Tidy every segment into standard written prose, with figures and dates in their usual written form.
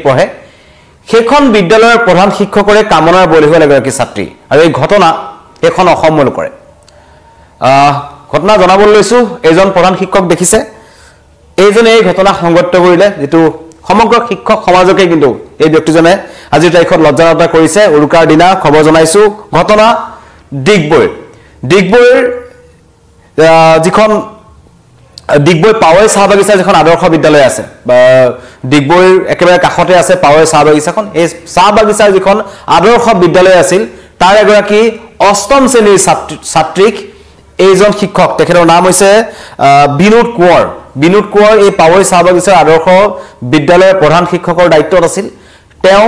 পঢ়ে সেইখন বিদ্যালয়ৰ প্ৰধান শিক্ষকৰে কামনাৰ বলি হ'ল এগৰাকী ছাত্ৰী আৰু এই ঘটনা এখন অসম্মল কৰে ঘটনা জনাবলৈ লৈছো এজন প্ৰধান শিক্ষক দেখিছে এইজনে এই ঘটনা সংগঠিত কৰিলে যেটো সমগ্ৰ শিক্ষক সমাজকে কিন্তু এই ব্যক্তিজনে আজিৰ তাৰিখত লজ্জানতা কৰিছে উৰুকাৰ দিনা খবৰ জনাইছো ঘটনা ডিগবৈৰ যিখন ডিগবৈ পাৱৈ চাহ বাগিচা যিখন আদৰ্শ বিদ্যালয় আছে বা ডিগবৈৰ একেবাৰে কাষতে আছে পাৱৈ চাহ বাগিচাখন এই চাহ বাগিচাৰ যিখন আদৰ্শ বিদ্যালয় আছিল তাৰ এগৰাকী অষ্টম শ্ৰেণীৰ ছাত্ৰীক এইজন শিক্ষক তেখেতৰ নাম হৈছে বিনোদ কোঁৱৰ এই পাৱৈ চাহ বাগিচাৰ আদৰ্শ বিদ্যালয়ৰ প্ৰধান শিক্ষকৰ দায়িত্বত আছিল তেওঁ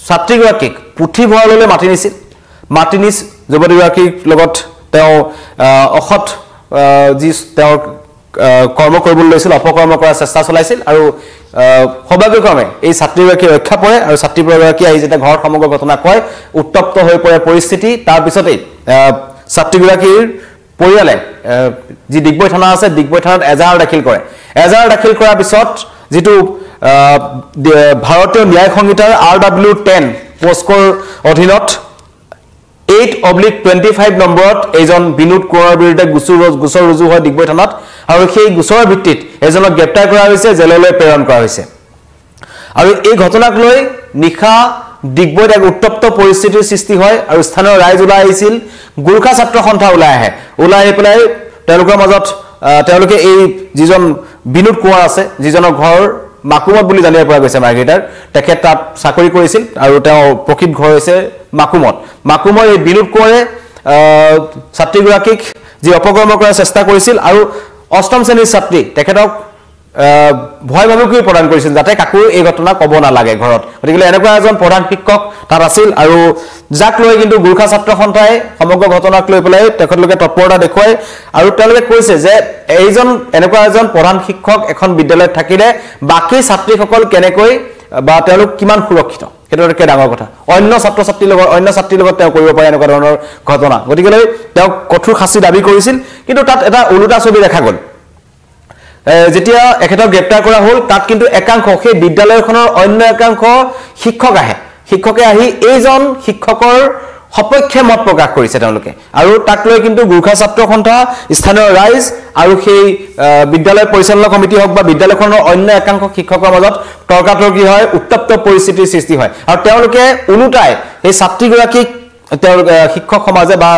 ছাত্ৰীগৰাকীক পুথিভঁৰাললৈ মাতি নিছিল যুৱতীগৰাকীৰ লগত তেওঁ অসৎ যি তেওঁ কৰ্ম কৰিবলৈ লৈছিল অপকৰ্ম কৰাৰ চেষ্টা চলাইছিল আৰু সৌভাগ্যক্ৰমে এই ছাত্ৰীগৰাকী ৰক্ষা পৰে আৰু ছাত্ৰীগৰাকী আহি যেতিয়া ঘৰ সমগ্ৰ ঘটনা কয় উত্তপ্ত হৈ পৰে পৰিস্থিতি তাৰ পিছতেই ছাত্ৰীগৰাকীৰ পৰিয়ালে যি ডিগবৈ থানা আছে ডিগবৈ থানাত এজাহাৰ দাখিল কৰাৰ পিছত যেটো ভাৰতীয় ন্যায় সংহিতাৰ RW10 পোস্কৰ অধীনত 8/25 নম্বৰত এজন বিনোদ কোঁৱৰৰ বিৰুদ্ধে গোচৰ ৰুজু হয় ডিগবৈ থানাত আৰু সেই গোচৰৰ ভিত্তিত এজনক গ্ৰেপ্তাৰ কৰা হৈছে জেললৈ প্ৰেৰণ কৰা হৈছে আৰু এই ঘটনাক লৈ নিখা ডিগবৈত এক উত্তপ্ত পৰিস্থিতিৰ সৃষ্টি হয় আৰু স্থানীয় ৰাইজ ওলাই আহিছিল গুৰখা ছাত্ৰ সন্থা ওলাই আহি পেলাই তেওঁলোকৰ মাজত তেওঁলোকে এই যিজন বিনোদ কোঁৱৰ আছে যিজনৰ ঘৰ মাকুমত বুলি জানিব পৰা গৈছে মাৰ্গেটাৰ তেখেত তাত চাকৰি কৰিছিল আৰু তেওঁ প্ৰকৃত ঘৰ হৈছে মাকুমৰ এই বিনোদ কোঁৱৰে ছাত্ৰীগৰাকীক যি অপকৰ্ম কৰাৰ চেষ্টা কৰিছিল আৰু অষ্টম শ্ৰেণীৰ ছাত্ৰী তেখেতক ভয় ভাবুকি প্ৰদান কৰিছিল যাতে কাকো এই ঘটনা ক'ব নালাগে ঘৰত গতিকে এনেকুৱা এজন প্ৰধান শিক্ষক তাত আছিল আৰু যাক লৈ কিন্তু গুৰখা ছাত্ৰ সন্থাই সমগ্ৰ ঘটনাক লৈ পেলাই তেখেতলোকে তৎপৰতা দেখুৱাই আৰু তেওঁলোকে কৈছে যে এনেকুৱা এজন প্ৰধান শিক্ষক এখন বিদ্যালয়ত থাকিলে বাকি ছাত্ৰীসকল কেনেকৈ বা তেওঁলোক কিমান সুৰক্ষিত সেইটো ডাঙৰ কথা অন্য ছাত্ৰীৰ লগত তেওঁ কৰিব পাৰে এনেকুৱা ধৰণৰ ঘটনা গতিকে তেওঁ কঠোৰ শাস্তি দাবী কৰিছিল কিন্তু তাত এটা উলুটা ছবি দেখা গ'ল যেতিয়া এখেতক গ্ৰেপ্তাৰ কৰা হ'ল তাত কিন্তু একাংশ সেই বিদ্যালয়খনৰ অন্য একাংশ শিক্ষকে আহি এইজন শিক্ষকৰ সপক্ষে মত প্ৰকাশ কৰিছে তেওঁলোকে আৰু তাক লৈ কিন্তু গুৰখা ছাত্ৰ সন্থা স্থানীয় ৰাইজ আৰু সেই বিদ্যালয় পৰিচালনা কমিটি হওক বা বিদ্যালয়খনৰ অন্য একাংশ শিক্ষকৰ মাজত তৰ্কাতৰ্কি হয় উত্তপ্ত পৰিস্থিতিৰ সৃষ্টি হয় আৰু তেওঁলোকে উলুটাই এই ছাত্ৰীগৰাকীক শিক্ষক সমাজে বা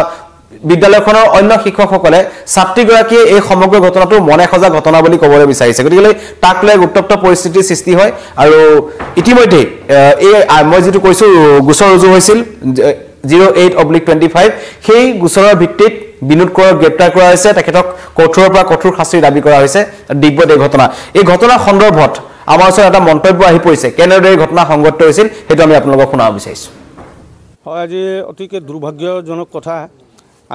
বিদ্যালয়খনৰ অন্য শিক্ষকসকলে ছাত্ৰীগৰাকীয়ে এই সমগ্ৰ ঘটনাটো মনে সজা ঘটনা বুলি ক'বলৈ বিচাৰিছে গতিকে তাক লৈ উত্তপ্ত পৰিস্থিতিৰ সৃষ্টি হয় আৰু ইতিমধ্যে এই মই যেটো কৈছো গোচৰ ৰুজু হৈছিল 08/25 সেই গোচৰৰ ভিত্তিত বিনোদ কোঁৱৰক গ্ৰেপ্তাৰ কৰা হৈছে তেখেতক কঠোৰৰ পৰা কঠোৰ শাস্তিৰ দাবী কৰা হৈছে ডিগবৈত এই ঘটনা সন্দৰ্ভত আমাৰ ওচৰত এটা মন্তব্য আহি পৰিছে কেনেদৰে এই ঘটনা সংঘটিত হৈছিল সেইটো আমি আপোনালোকক শুনাব বিচাৰিছো হয় আজি অতিকে দুৰ্ভাগ্যজনক কথা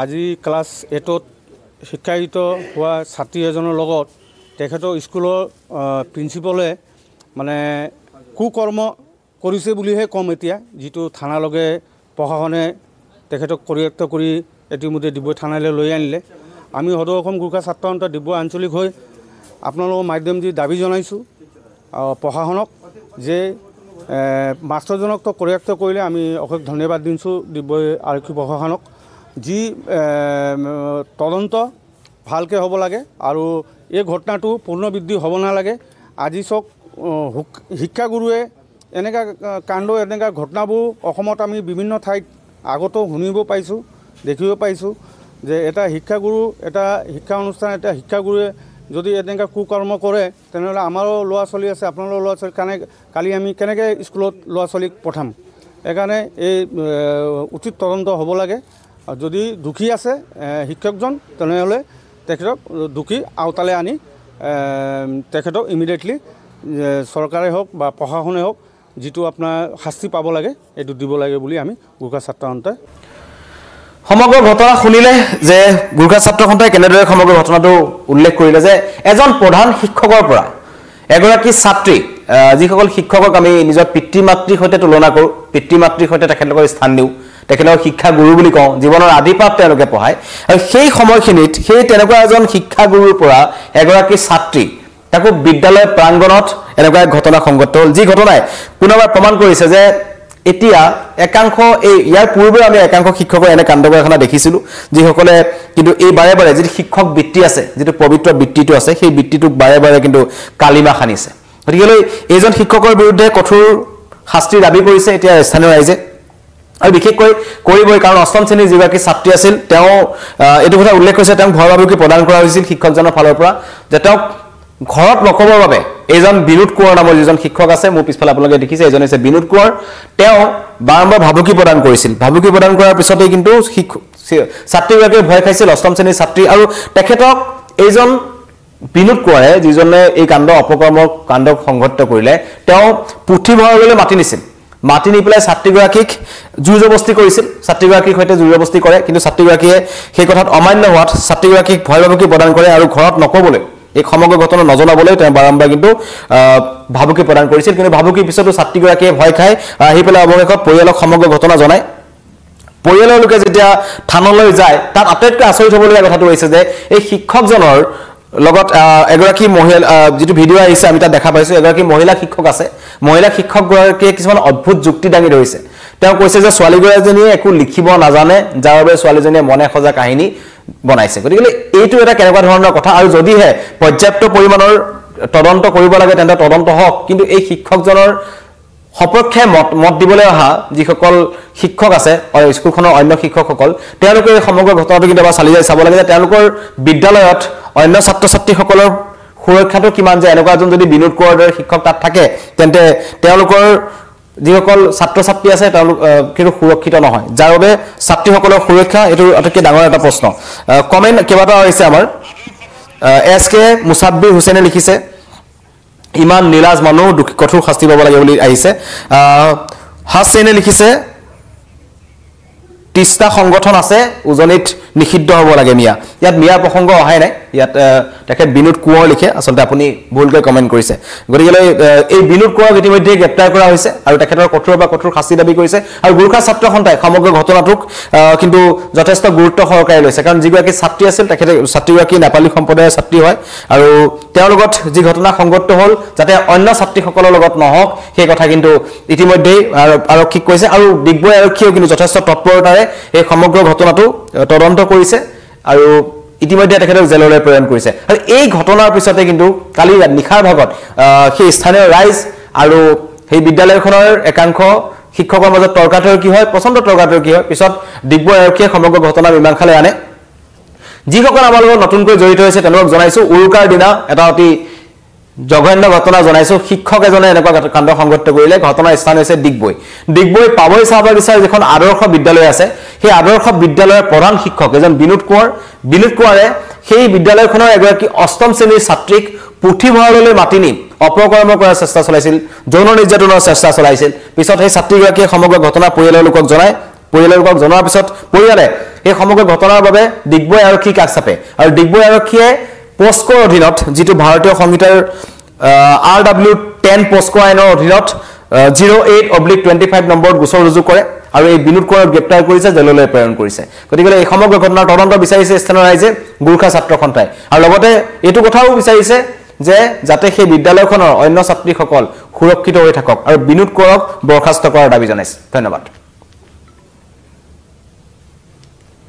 আজি ক্লাছ 8ত শিক্ষায়িত হোৱা ছাত্ৰী এজনৰ লগত তেখেতৰ স্কুলৰ প্ৰিন্সিপালে মানে কুকৰ্ম কৰিছে বুলিহে কম এতিয়া যিটো থানালগে প্ৰশাসনে তেখেতক কৰিয়ক্ত কৰি ইতিমধ্যে ডিগবৈ থানালৈ লৈ আনিলে আমি সদৌ অসম গুৰখা ছাত্ৰ সন্থা ডিগবৈ আঞ্চলিক হৈ আপোনালোকৰ মাধ্যম দি দাবী জনাইছোঁ প্ৰশাসনক যে মাষ্টৰজনক তো কৰিয়ক্ত কৰিলে আমি অশেষ ধন্যবাদ দিছোঁ ডিগবৈ আৰক্ষী প্ৰশাসনক যি তদন্ত ভালকৈ হ'ব লাগে আৰু এই ঘটনাটো পুনৰাবৃত্তি হ'ব নালাগে আজি চক শিক্ষাগুৰুৱে এনেকুৱা কাণ্ড এনেকুৱা ঘটনাবোৰ অসমত আমি বিভিন্ন ঠাইত আগতো শুনিব পাইছোঁ দেখিব পাইছোঁ যে এটা শিক্ষাগুৰু এটা শিক্ষা অনুষ্ঠান এটা শিক্ষাগুৰুৱে যদি এনেকুৱা কুকৰ্ম কৰে তেনেহ'লে আমাৰো ল'ৰা ছোৱালী আছে আপোনালোকৰ ল'ৰা ছোৱালী কালি আমি কেনেকৈ স্কুলত ল'ৰা ছোৱালীক পঠাম সেইকাৰণে এই উচিত তদন্ত হ'ব লাগে আৰু যদি দোষী আছে শিক্ষকজন তেনেহ'লে তেখেতক দোষী আওতালে আনি তেখেতক ইমিডিয়েটলি চৰকাৰে হওক বা প্ৰশাসনে হওক যিটো আপোনাৰ শাস্তি পাব লাগে এইটো দিব লাগে বুলি আমি গুৰখা ছাত্ৰ সন্থাই সমগ্ৰ ঘটনা শুনিলে যে গুৰখা ছাত্ৰ সন্থাই কেনেদৰে সমগ্ৰ ঘটনাটো উল্লেখ কৰিলে যে এজন প্ৰধান শিক্ষকৰ পৰা এগৰাকী ছাত্ৰী যিসকল শিক্ষকক আমি নিজৰ পিতৃ মাতৃৰ সৈতে তুলনা কৰোঁ পিতৃ মাতৃৰ সৈতে তেখেতলোকৰ স্থান দিওঁ তেখেতলোকৰ শিক্ষাগুৰু বুলি কওঁ জীৱনৰ আদিপাত তেওঁলোকে পঢ়ায় আৰু সেই সময়খিনিত সেই তেনেকুৱা এজন শিক্ষাগুৰুৰ পৰা এগৰাকী ছাত্ৰী তাকো বিদ্যালয় প্ৰাংগণত এনেকুৱা ঘটনা সংঘটিত হ'ল যি ঘটনাই পুনৰবাৰ প্ৰমাণ কৰিছে যে এতিয়া একাংশ এই ইয়াৰ পূৰ্বে আমি একাংশ শিক্ষকৰ এনে কাণ্ড কাৰখানা দেখিছিলোঁ যিসকলে কিন্তু এই বাৰে বাৰে যিটো শিক্ষক বৃত্তি আছে যিটো পবিত্ৰ বৃত্তিটো আছে সেই বৃত্তিটোক বাৰে বাৰে কিন্তু কালিমা খানিছে গতিকে এইজন শিক্ষকৰ বিৰুদ্ধে কঠোৰ শাস্তিৰ দাবী কৰিছে এতিয়া স্থানীয় ৰাইজে আৰু বিশেষকৈ কৰিবই কাৰণ অষ্টম শ্ৰেণীৰ যিগৰাকী ছাত্ৰী আছিল তেওঁ এইটো কথা উল্লেখ কৰিছে তেওঁক ভয় ভাবুকি প্ৰদান কৰা হৈছিল শিক্ষকজনৰ ফালৰ পৰা যে তেওঁক ঘৰত নকবৰ বাবে এজন বিনোদ কোঁৱৰ নামৰ যিজন শিক্ষক আছে মোৰ পিছফালে আপোনালোকে দেখিছে এজন হৈছে বিনোদ কোঁৱৰ তেওঁ বাৰম্বাৰ ভাবুকি প্ৰদান কৰিছিল ভাবুকি প্ৰদান কৰাৰ পিছতেই কিন্তু ছাত্ৰীগৰাকীয়ে ভয় খাইছিল অষ্টম শ্ৰেণীৰ ছাত্ৰী আৰু তেখেতক এইজন বিনোদ কোঁৱৰে যিজনে এই কাণ্ড অপকৰ্মৰ কাণ্ড সংঘটিত কৰিলে তেওঁ পুথিভঁৰাললৈ মাতি নিছিল মাতি নি পেলাই ছাত্ৰীগৰাকীক জোৰ জবস্তি কৰিছিল ছাত্ৰীগৰাকীৰ সৈতে জোৰ জবস্তি কৰে কিন্তু ছাত্ৰীগৰাকীয়ে সেই কথাত অমান্য হোৱাত ছাত্ৰীগৰাকীক ভয় ভাবুকি প্ৰদান কৰে আৰু ঘৰত নকবলৈ এই সমগ্ৰ ঘটনা নজনাবলৈ তেওঁ বাৰম্বাৰ কিন্তু ভাবুকি প্ৰদান কৰিছিল কিন্তু ভাবুকিৰ পিছতো ছাত্ৰীগৰাকীয়ে ভয় খাই আহি পেলাই অৱশেষত পৰিয়ালক সমগ্ৰ ঘটনা জনায় পৰিয়ালৰ লোকে যেতিয়া থানালৈ যায় তাত আটাইতকৈ আচৰিত হ'বলগীয়া কথাটো হৈছে যে এই শিক্ষকজনৰ লগত এগৰাকী মহিলা যেটো ভিডিও আহিছে আমি তাত দেখা পাইছো এগৰাকী মহিলা শিক্ষক আছে মহিলা শিক্ষকগৰাকীয়ে কিছুমান অদ্ভুত যুক্তি দাঙি ধৰিছে তেওঁ কৈছে যে ছোৱালীগৰাকীয়ে একো লিখিব নাজানে যাৰ বাবে ছোৱালীজনীয়ে মনে খজা কাহিনী বনাইছে গতিকে এইটো এটা কেনেকুৱা ধৰণৰ কথা আৰু যদিহে পৰ্যাপ্ত পৰিমাণৰ তদন্ত কৰিব লাগে তেন্তে তদন্ত হওক কিন্তু এই শিক্ষকজনৰ সপক্ষে মত দিবলৈ অহা যিসকল শিক্ষক আছে স্কুলখনৰ অন্য শিক্ষকসকল তেওঁলোকে এই সমগ্ৰ ঘটনাটো কিন্তু এবাৰ চালি যাই চাব লাগে যে তেওঁলোকৰ বিদ্যালয়ত অন্য ছাত্ৰ ছাত্ৰীসকলৰ সুৰক্ষাটো কিমান যে এনেকুৱা এজন যদি বিনোদ কোঁৱৰৰ দৰে শিক্ষক তাত থাকে তেন্তে তেওঁলোকৰ যিসকল ছাত্ৰ ছাত্ৰী আছে তেওঁলোক কিন্তু সুৰক্ষিত নহয় যাৰ বাবে ছাত্ৰীসকলৰ সুৰক্ষা এইটো অতিকে ডাঙৰ এটা প্ৰশ্ন কমেন্ট কেইবাটাও আহিছে আমাৰ এছ কে মুসাব্বিৰ হুছেইনে লিখিছে ইমান নিলাজ মানুহ কঠোৰ শাস্তি পাব লাগে বুলি আহিছে হাছেইনে লিখিছে 30টা সংগঠন আছে উজনিত নিষিদ্ধ হ'ব লাগে মিয়া ইয়াত মিয়া প্ৰসংগ অহাই নাই ইয়াত তেখেত বিনোদ কোঁৱৰ লিখে আসলতে আপুনি ভুলকৈ কমেন্ট কৰিছে গতিকে এই বিনোদ কোঁৱৰক ইতিমধ্যে গ্ৰেপ্তাৰ কৰা হৈছে আৰু তেখেতৰ কঠোৰ শাস্তি দাবী কৰিছে আৰু গুৰুখা ছাত্ৰ সন্থাই সমগ্ৰ ঘটনাটোক কিন্তু যথেষ্ট গুৰুত্ব সহকাৰে লৈছে কাৰণ যিগৰাকী ছাত্ৰী আছিল তেখেতে ছাত্ৰীগৰাকী নেপালী সম্প্ৰদায়ৰ ছাত্ৰী হয় আৰু তেওঁৰ লগত যি ঘটনা সংঘটিত হ'ল যাতে অন্য ছাত্ৰীসকলৰ লগত নহওক সেই কথা কিন্তু ইতিমধ্যে আৰক্ষীক কৈছে আৰু ডিগবৈ আৰক্ষীয়েও কিন্তু যথেষ্ট তৎপৰতাৰে এই সমগ্ৰ ঘটনাটো তদন্ত কৰিছে আৰু ইতিমধ্যে তেখেতক জেললৈ প্ৰেৰণ কৰিছে আৰু এই ঘটনাৰ পিছতে কিন্তু কালি নিশাৰ ভাগত সেই স্থানীয় ৰাইজ আৰু সেই বিদ্যালয়খনৰ একাংশ শিক্ষকৰ মাজত তৰ্কাতৰ্কি হয় প্ৰচণ্ড তৰ্কাতৰ্কি হয় পিছত ডিগবৈ আৰক্ষীয়ে সমগ্ৰ ঘটনা মীমাংসালৈ আনে যিসকল আমাৰ লগত নতুনকৈ জড়িত হৈছে তেওঁলোকক জনাইছো উৰুকাৰ দিনা এটা অতি জঘন্য ঘটনা জনাইছো শিক্ষক এজনে এনেকুৱা কাণ্ড সংঘটিত কৰিলে ঘটনাৰ স্থান হৈছে ডিগবৈ পাবৈ চাহ বাগিচাৰ যিখন আদৰ্শ বিদ্যালয় আছে সেই আদৰ্শ বিদ্যালয়ৰ প্ৰধান শিক্ষক এজন বিনোদ কোঁৱৰে সেই বিদ্যালয়খনৰ এগৰাকী অষ্টম শ্ৰেণীৰ ছাত্ৰীক পুথিভঁৰাললৈ মাতি নি অপকৰ্ম কৰাৰ চেষ্টা চলাইছিল যৌন নিৰ্যাতনৰ চেষ্টা চলাইছিল পিছত সেই ছাত্ৰীগৰাকীয়ে সমগ্ৰ ঘটনা পৰিয়ালৰ লোকক জনোৱাৰ পিছত পৰিয়ালে এই সমগ্ৰ ঘটনাৰ বাবে ডিগবৈ আৰক্ষীক কাষ চাপে আৰু ডিগবৈ আৰক্ষীয়ে পোস্কৰ অধীনত যেটো ভাৰতীয় সংহিতাৰ RW10 পোস্কো আইনৰ অধীনত 08/25 নম্বৰত গোচৰ ৰুজু কৰে আৰু এই বিনোদ কোঁৱৰক গ্ৰেপ্তাৰ কৰিছে জেললৈ প্ৰেৰণ কৰিছে গতিকে এই সমগ্ৰ ঘটনাৰ তদন্ত বিচাৰিছে স্থানীয় ৰাইজে গুৰুখা ছাত্ৰ সন্থাই আৰু লগতে এইটো কথাও বিচাৰিছে যে যাতে সেই বিদ্যালয়খনৰ অন্য ছাত্ৰীসকল সুৰক্ষিত হৈ থাকক আৰু বিনোদ কোঁৱৰক বৰখাস্ত কৰাৰ দাবী জনাইছে ধন্যবাদ